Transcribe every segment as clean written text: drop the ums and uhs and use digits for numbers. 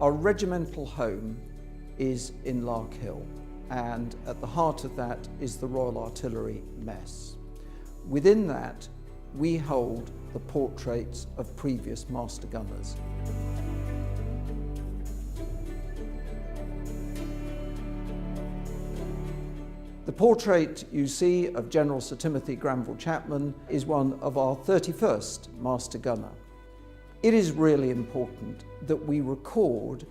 Our regimental home is in Larkhill, and at the heart of that is the Royal Artillery mess. Within that, we hold the portraits of previous master gunners. The portrait you see of General Sir Timothy Granville-Chapman is one of our 31st master gunner. It is really important that we record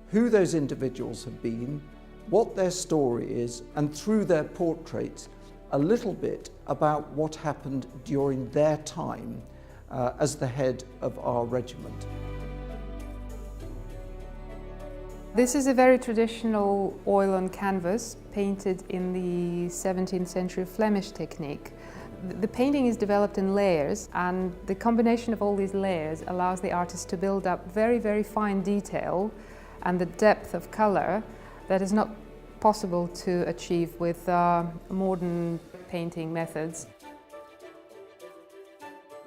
who those individuals have been, what their story is, and through their portraits, a little bit about what happened during their time as the head of our regiment. This is a very traditional oil on canvas, painted in the 17th century Flemish technique. The painting is developed in layers, and the combination of all these layers allows the artist to build up very, very fine detail and the depth of colour that is not possible to achieve with modern painting methods.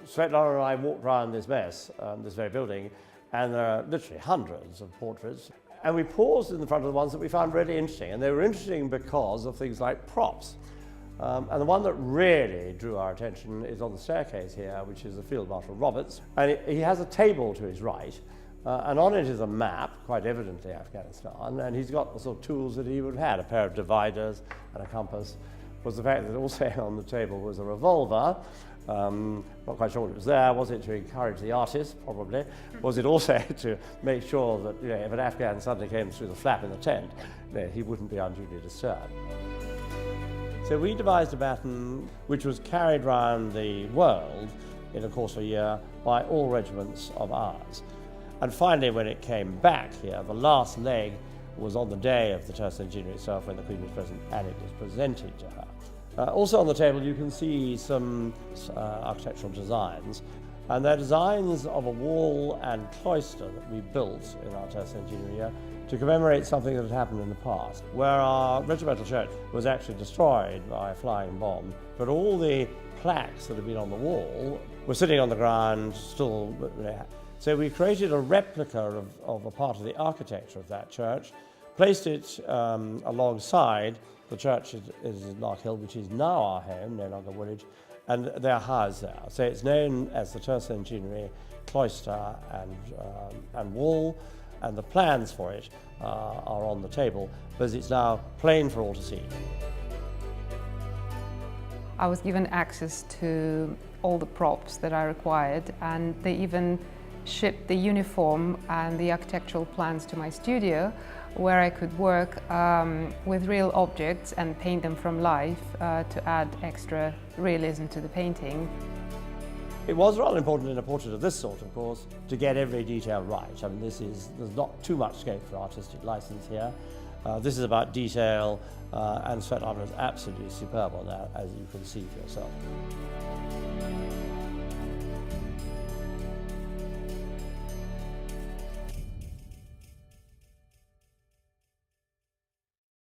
Svetlana and I walked around this mess, this very building, and there are literally hundreds of portraits. And we paused in the front of the ones that we found really interesting, and they were interesting because of things like props. And the one that really drew our attention is on the staircase here, which is the Field Marshal Roberts. And he has a table to his right, and on it is a map, quite evidently Afghanistan, and he's got the sort of tools that he would have had, a pair of dividers and a compass. Was the fact that also on the table was a revolver. Not quite sure what it was there. Was it to encourage the artist? Probably. Was it also to make sure that, you know, if an Afghan suddenly came through the flap in the tent, you know, he wouldn't be unduly disturbed? So we devised a baton which was carried around the world in the course of a year by all regiments of ours. And finally, when it came back here, the last leg was on the day of the terce centenary itself, when the Queen was present, and it was presented to her. Also on the table you can see some architectural designs, and they're designs of a wall and cloister that we built in our terce centenary year to commemorate something that had happened in the past, where our regimental church was actually destroyed by a flying bomb, but all the plaques that had been on the wall were sitting on the ground still. So we created a replica of a part of the architecture of that church, placed it alongside the church is in Larkhill, which is now our home, no longer Woolwich, and they're housed there. So it's known as the terce centenary cloister and wall, and the plans for it are on the table, because it's now plain for all to see. I was given access to all the props that I required, and they even shipped the uniform and the architectural plans to my studio, where I could work with real objects and paint them from life to add extra realism to the painting. It was rather important in a portrait of this sort, of course, to get every detail right. I mean, there's not too much scope for artistic license here. This is about detail, and Svetlana is absolutely superb on that, as you can see for yourself.